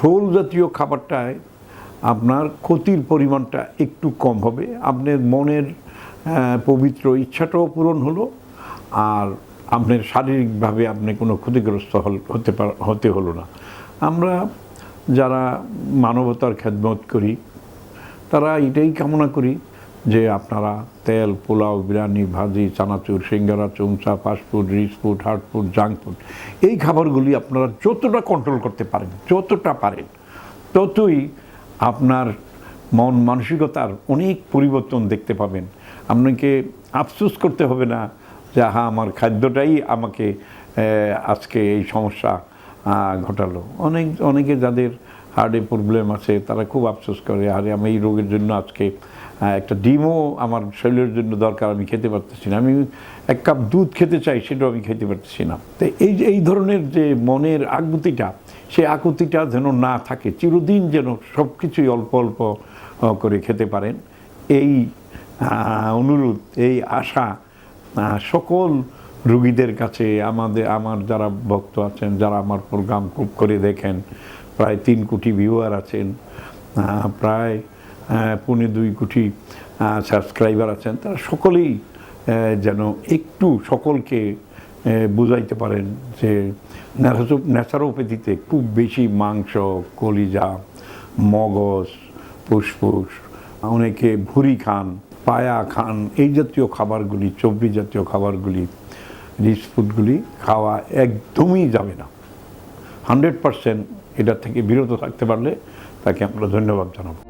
ঝোল জাতীয় খাবারটায় আপনার ক্ষতির পরিমাণটা একটু কম হবে, আপনার মনের পবিত্র ইচ্ছাটাও পূরণ হলো, আর আপনার শারীরিকভাবে আপনি কোনো ক্ষতিগ্রস্ত হতে হলো না। আমরা যারা মানবতার খেদমত করি তারা এটাই কামনা করি যে আপনারা তেল, পোলাও, বিরিয়ানি, ভাজি, চানাচুর, সিঙ্গারা, চুমচা, fast food, rich food, hard food, junk food, এই খাবারগুলি আপনারা যতটা কন্ট্রোল করতে পারেন, যতটা পারেন, ততই আপনার মন মানসিকতার অনেক পরিবর্তন দেখতে পাবেন। আপনাকে আফসোস করতে হবে না যে হ্যাঁ আমার খাদ্যটাই আমাকে আজকে এই সমস্যা ঘটালো। অনেকে যাদের হার্টে প্রবলেম আছে তারা খুব আফসোস করে, আরে আমি এই রোগের জন্য আজকে একটা ডিমও আমার শরীরের জন্য দরকার, আমি খেতে পারতেছি না, আমি এক কাপ দুধ খেতে চাই সেটাও আমি খেতে পারতেছি না। তো এই ধরনের যে মনের আকুতিটা, সেই আকুতিটা যেন না থাকে, চিরদিন যেন সব কিছুই অল্প অল্প করে খেতে পারেন, এই অনুরোধ, এই আশা সকল রোগীদের কাছে, আমার যারা ভক্ত আছেন, যারা আমার প্রোগ্রাম খুব করে দেখেন, প্রায় 3 কোটি ভিউয়ার আছেন, প্রায় 1.25 কোটি সাবস্ক্রাইবার আছেন, তারা সকলেই যেন একটু সকলকে বুঝাইতে পারেন যে ন্যাচারোপ্যাথিতে খুব বেশি মাংস, কলিজা, মগজ, ফুসফুস, অনেকে ভুঁড়ি খান, পায়া খান, এই জাতীয় খাবারগুলি, চর্বি জাতীয় খাবারগুলি, রিচ ফুডগুলি খাওয়া একদমই যাবে না। 100% এটার থেকে বিরত থাকতে পারলে তাকে আমরা ধন্যবাদ জানাবো।